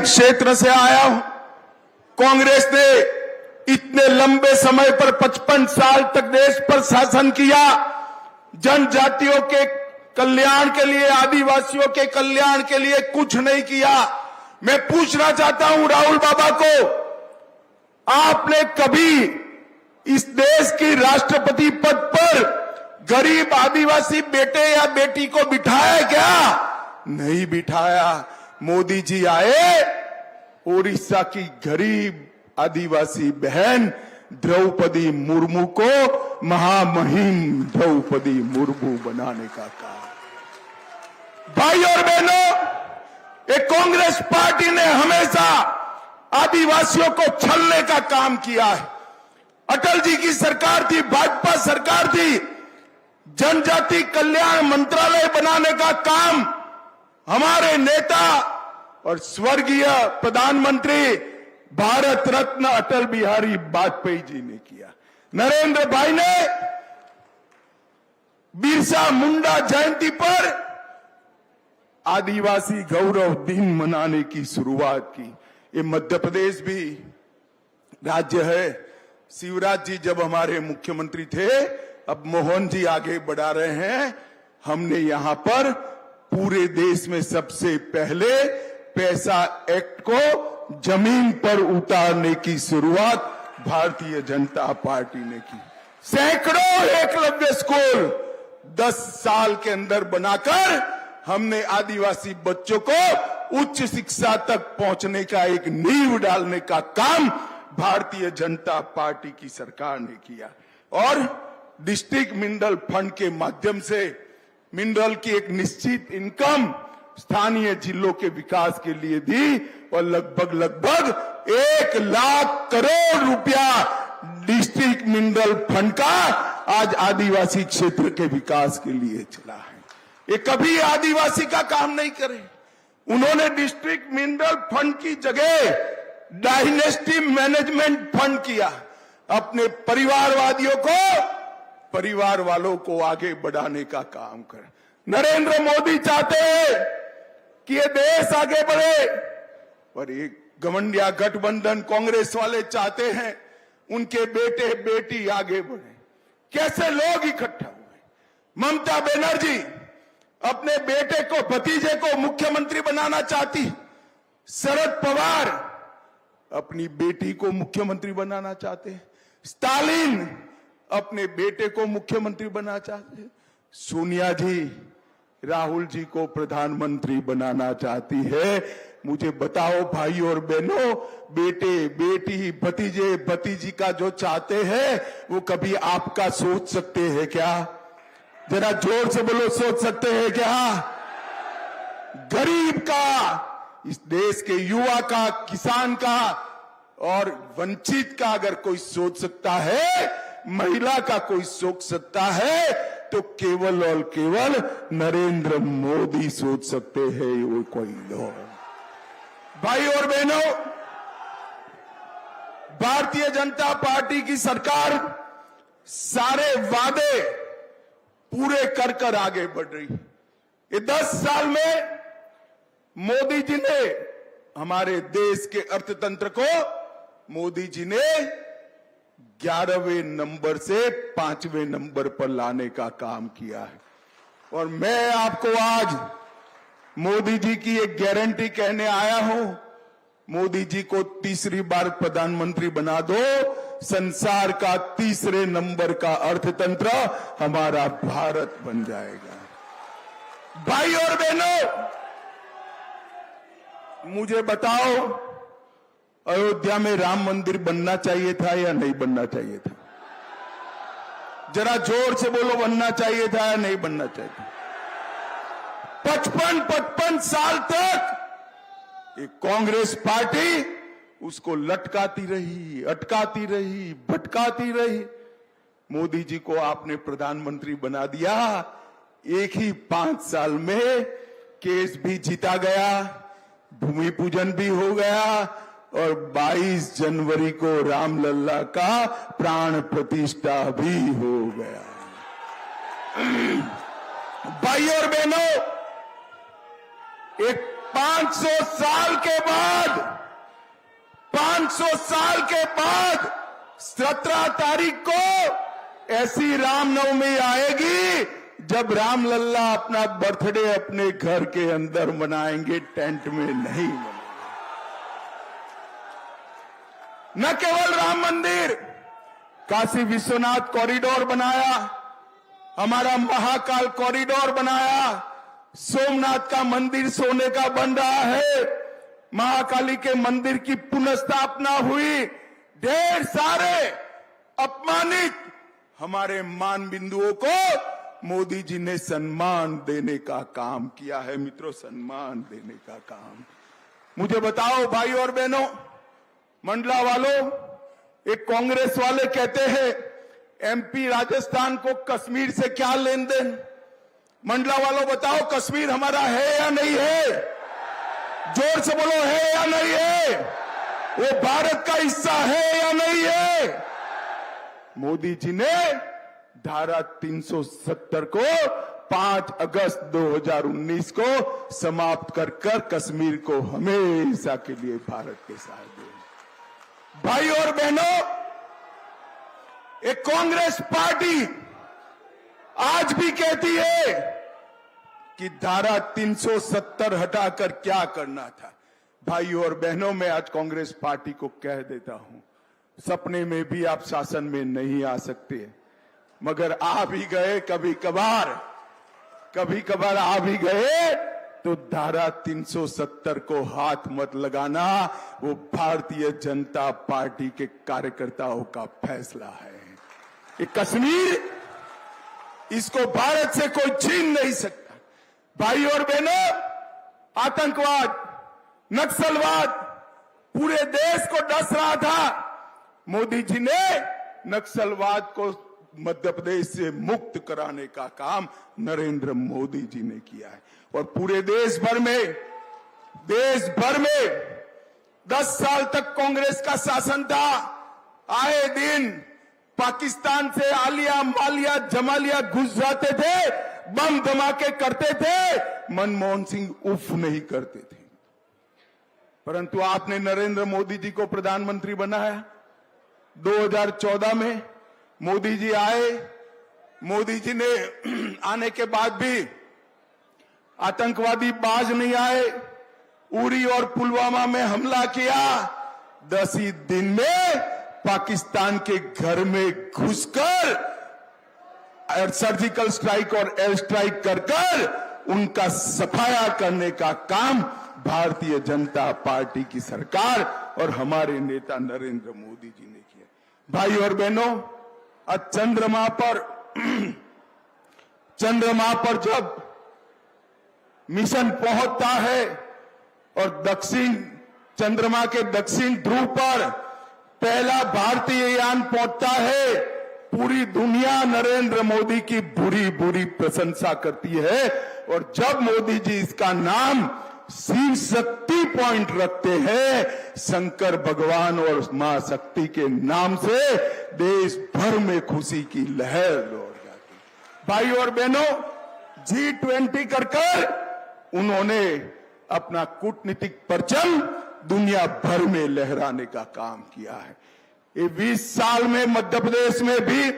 क्षेत्र से आया हूं। कांग्रेस ने इतने लंबे समय पर 55 साल तक देश पर शासन किया। जनजातियों के कल्याण के लिए, आदिवासियों के कल्याण के लिए कुछ नहीं किया। मैं पूछना चाहता हूं राहुल बाबा को, आपने कभी इस देश की राष्ट्रपति पद पर गरीब आदिवासी बेटे या बेटी को बिठाया क्या? नहीं बिठाया। मोदी जी आए, ओडिशा की गरीब आदिवासी बहन द्रौपदी मुर्मू को महामहिम द्रौपदी मुर्मू बनाने का काम। भाई और बहनों, एक कांग्रेस पार्टी ने हमेशा आदिवासियों को छलने का काम किया है। अटल जी की सरकार थी, भाजपा सरकार थी, जनजाति कल्याण मंत्रालय बनाने का काम हमारे नेता और स्वर्गीय प्रधानमंत्री भारत रत्न अटल बिहारी वाजपेयी जी ने किया। नरेंद्र भाई ने बिरसा मुंडा जयंती पर आदिवासी गौरव दिन मनाने की शुरुआत की। ये मध्य प्रदेश भी राज्य है। शिवराज जी जब हमारे मुख्यमंत्री थे, अब मोहन जी आगे बढ़ा रहे हैं, हमने यहां पर पूरे देश में सबसे पहले पैसा एक्ट को जमीन पर उतारने की शुरुआत भारतीय जनता पार्टी ने की। सैकड़ों एकलव्य स्कूल 10 साल के अंदर बनाकर हमने आदिवासी बच्चों को उच्च शिक्षा तक पहुंचने का एक नींव डालने का काम भारतीय जनता पार्टी की सरकार ने किया। और डिस्ट्रिक्ट मिनरल फंड के माध्यम से मिनरल की एक निश्चित इनकम स्थानीय जिलों के विकास के लिए दी और लगभग 1 लाख करोड़ रुपया डिस्ट्रिक्ट मिनरल फंड का आज आदिवासी क्षेत्र के विकास के लिए चला है। ये कभी आदिवासी का काम नहीं करे। उन्होंने डिस्ट्रिक्ट मिनरल फंड की जगह डायनेस्टी मैनेजमेंट फंड किया। अपने परिवारवादियों को, परिवार वालों को आगे बढ़ाने का काम कर। नरेंद्र मोदी चाहते हैं कि ये देश आगे बढ़े, पर एक गठबंधन गठबंधन कांग्रेस वाले चाहते हैं उनके बेटे बेटी आगे बढ़े। कैसे लोग इकट्ठा हुए? ममता बनर्जी अपने बेटे को, भतीजे को मुख्यमंत्री बनाना चाहती। शरद पवार अपनी बेटी को मुख्यमंत्री बनाना चाहते हैं। स्टालिन अपने बेटे को मुख्यमंत्री बनाना चाहते हैं। सोनिया जी राहुल जी को प्रधानमंत्री बनाना चाहती है। मुझे बताओ भाई और बहनों, बेटे बेटी भतीजे भतीजी का जो चाहते हैं वो कभी आपका सोच सकते हैं क्या? जरा जोर से बोलो, सोच सकते हैं क्या? गरीब का, इस देश के युवा का, किसान का और वंचित का अगर कोई सोच सकता है, महिला का कोई सोच सकता है, तो केवल और केवल नरेंद्र मोदी सोच सकते हैं। वो कोई लोग। भाई और बहनों, भारतीय जनता पार्टी की सरकार सारे वादे पूरे कर कर आगे बढ़ रही। ये 10 साल में मोदी जी ने हमारे देश के अर्थतंत्र को, मोदी जी ने 11वें नंबर से 5वें नंबर पर लाने का काम किया है। और मैं आपको आज मोदी जी की एक गारंटी कहने आया हूं। मोदी जी को तीसरी बार प्रधानमंत्री बना दो, संसार का 3रे नंबर का अर्थतंत्र हमारा भारत बन जाएगा। भाई और बहनों, मुझे बताओ, अयोध्या में राम मंदिर बनना चाहिए था या नहीं बनना चाहिए था? जरा जोर से बोलो, बनना चाहिए था या नहीं बनना चाहिए था? 55 साल तक ये कांग्रेस पार्टी उसको लटकाती रही, अटकाती रही, भटकाती रही। मोदी जी को आपने प्रधानमंत्री बना दिया। एक ही 5 साल में केस भी जीता गया, भूमि पूजन भी हो गया और 22 जनवरी को रामलला का प्राण प्रतिष्ठा भी हो गया। भाई और बहनों, एक 500 साल के बाद 500 साल के बाद 17 तारीख को ऐसी रामनवमी आएगी जब रामलल्ला अपना बर्थडे अपने घर के अंदर मनाएंगे, टेंट में नहीं मनाएंगे। न केवल राम मंदिर, काशी विश्वनाथ कॉरिडोर बनाया, हमारा महाकाल कॉरिडोर बनाया, सोमनाथ का मंदिर सोने का बन रहा है, महाकाली के मंदिर की पुनर्स्थापना हुई, ढेर सारे अपमानित हमारे मान बिंदुओं को मोदी जी ने सम्मान देने का काम किया है। मित्रों, सम्मान देने का काम। मुझे बताओ भाई और बहनों, मंडला वालों, एक कांग्रेस वाले कहते हैं एमपी राजस्थान को कश्मीर से क्या लेन देन। मंडला वालों बताओ, कश्मीर हमारा है या नहीं है? जोर से बोलो, है या नहीं है? वो भारत का हिस्सा है या नहीं है? मोदी जी ने धारा 370 को 5 अगस्त 2019 को समाप्त कर कश्मीर को हमेशा के लिए भारत के साथ दिया। भाई और बहनों, एक कांग्रेस पार्टी आज भी कहती है कि धारा 370 हटाकर क्या करना था। भाई और बहनों, मैं आज कांग्रेस पार्टी को कह देता हूं, सपने में भी आप शासन में नहीं आ सकते, मगर आ भी गए कभी कभार आ भी गए तो धारा 370 को हाथ मत लगाना। वो भारतीय जनता पार्टी के कार्यकर्ताओं का फैसला है। ये कश्मीर, इसको भारत से कोई छीन नहीं सकता। भाई और बहनों, आतंकवाद, नक्सलवाद पूरे देश को डस रहा था। मोदी जी ने नक्सलवाद को मध्य प्रदेश से मुक्त कराने का काम नरेंद्र मोदी जी ने किया है। और पूरे देश भर में 10 साल तक कांग्रेस का शासन था। आए दिन पाकिस्तान से आलिया मालिया जमालिया घुस जाते थे, बम धमाके करते थे, मनमोहन सिंह उफ नहीं करते थे। परंतु आपने नरेंद्र मोदी जी को प्रधानमंत्री बनाया। 2014 में मोदी जी आए। मोदी जी ने आने के बाद भी आतंकवादी बाज नहीं आए। उरी और पुलवामा में हमला किया। 10 ही दिन में पाकिस्तान के घर में घुसकर सर्जिकल स्ट्राइक और एयर स्ट्राइक कर उनका सफाया करने का काम भारतीय जनता पार्टी की सरकार और हमारे नेता नरेंद्र मोदी जी ने किया। भाई और बहनों, आज चंद्रमा पर जब मिशन पहुंचता है और चंद्रमा के दक्षिण ध्रुव पर पहला भारतीय यान पहुंचता है, पूरी दुनिया नरेंद्र मोदी की बुरी प्रशंसा करती है। और जब मोदी जी इसका नाम शिव शक्ति पॉइंट रखते हैं, शंकर भगवान और मां शक्ति के नाम से देश भर में खुशी की लहर दौड़ जाती। भाई और बहनों, G20 कर उन्होंने अपना कूटनीतिक परचम दुनिया भर में लहराने का काम किया है। ये 20 साल में मध्य प्रदेश में भी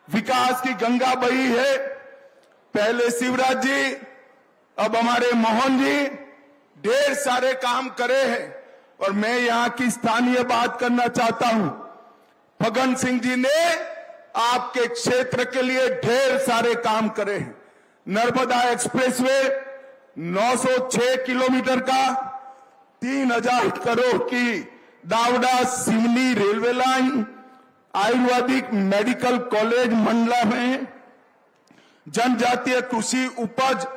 विकास की गंगा बही है। पहले शिवराज जी, अब हमारे मोहन जी ढेर सारे काम करे हैं। और मैं यहां की स्थानीय बात करना चाहता हूं। फग्गन सिंह जी ने आपके क्षेत्र के लिए ढेर सारे काम करे हैं। नर्मदा एक्सप्रेसवे 906 किलोमीटर का, 3000 करोड़ की दावड़ा सिवनी रेलवे लाइन, आयुर्वेदिक मेडिकल कॉलेज मंडला में, जनजातीय कृषि उपज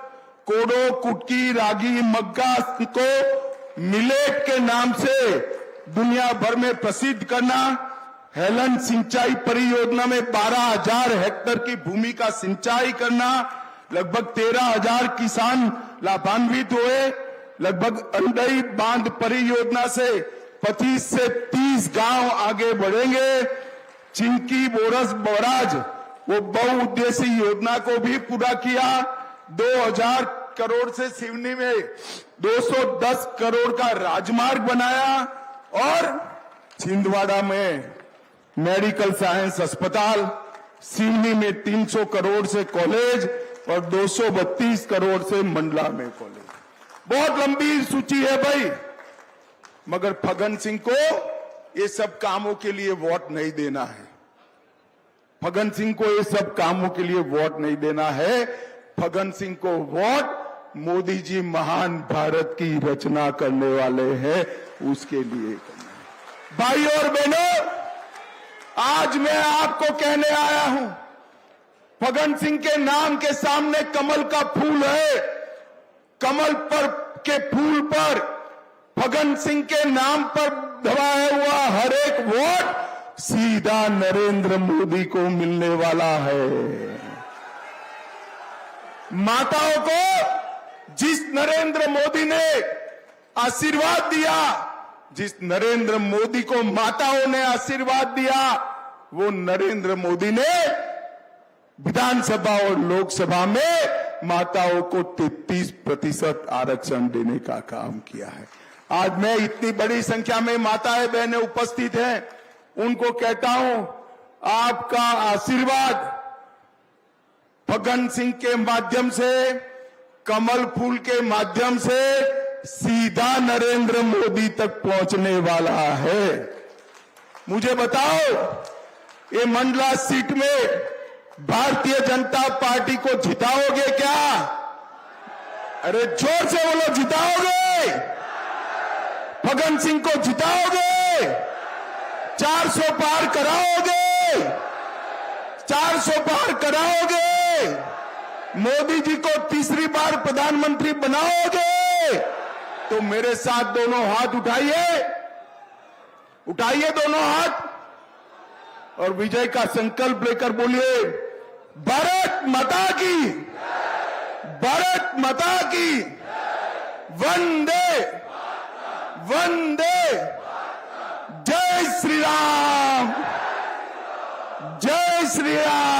कोडो, कुटकी, रागी, मग्गा को मिलेट के नाम से दुनिया भर में प्रसिद्ध करना, हेलन सिंचाई परियोजना में 12,000 हेक्टेयर की भूमि का सिंचाई करना, लगभग 13,000 किसान लाभान्वित हुए। लगभग अंडई बांध परियोजना से 25 से 30 गांव आगे बढ़ेंगे। चिंकी बोरस बराज, वो बहुउद्देशीय योजना को भी पूरा किया। 2000 करोड़ से सिवनी में 210 करोड़ का राजमार्ग बनाया और छिंदवाड़ा में मेडिकल साइंस अस्पताल, सिवनी में 300 करोड़ से कॉलेज और 232 करोड़ से मंडला में कॉलेज। बहुत लंबी सूची है भाई, मगर फग्गन सिंह को ये सब कामों के लिए वोट नहीं देना है। फग्गन सिंह को ये सब कामों के लिए वोट नहीं देना है। फग्गन सिंह को वोट मोदी जी महान भारत की रचना करने वाले हैं, उसके लिए करना है। भाई और बहनों, आज मैं आपको कहने आया हूं, फग्गन सिंह के नाम के सामने कमल का फूल है। कमल पर के फूल पर फग्गन सिंह के नाम पर दबाया हुआ हर एक वोट सीधा नरेंद्र मोदी को मिलने वाला है। माताओं को जिस नरेंद्र मोदी ने आशीर्वाद दिया, जिस नरेंद्र मोदी को माताओं ने आशीर्वाद दिया, वो नरेंद्र मोदी ने विधानसभा और लोकसभा में माताओं को 33% आरक्षण देने का काम किया है। आज मैं इतनी बड़ी संख्या में माताएं बहनें उपस्थित हैं, उनको कहता हूं, आपका आशीर्वाद फग्गन सिंह के माध्यम से, कमल फूल के माध्यम से सीधा नरेंद्र मोदी तक पहुंचने वाला है। मुझे बताओ, ये मंडला सीट में भारतीय जनता पार्टी को जिताओगे क्या? अरे जोर से बोलो, जिताओगे? फग्गन सिंह को जिताओगे? 400 पार कराओगे? 400 पार कराओगे? मोदी जी को तीसरी बार प्रधानमंत्री बनाओगे? तो मेरे साथ दोनों हाथ उठाइए, उठाइए दोनों हाथ और विजय का संकल्प लेकर बोलिए, भारत माता की, भारत माता की, वंदे वंदे, जय श्री राम, जय श्री राम।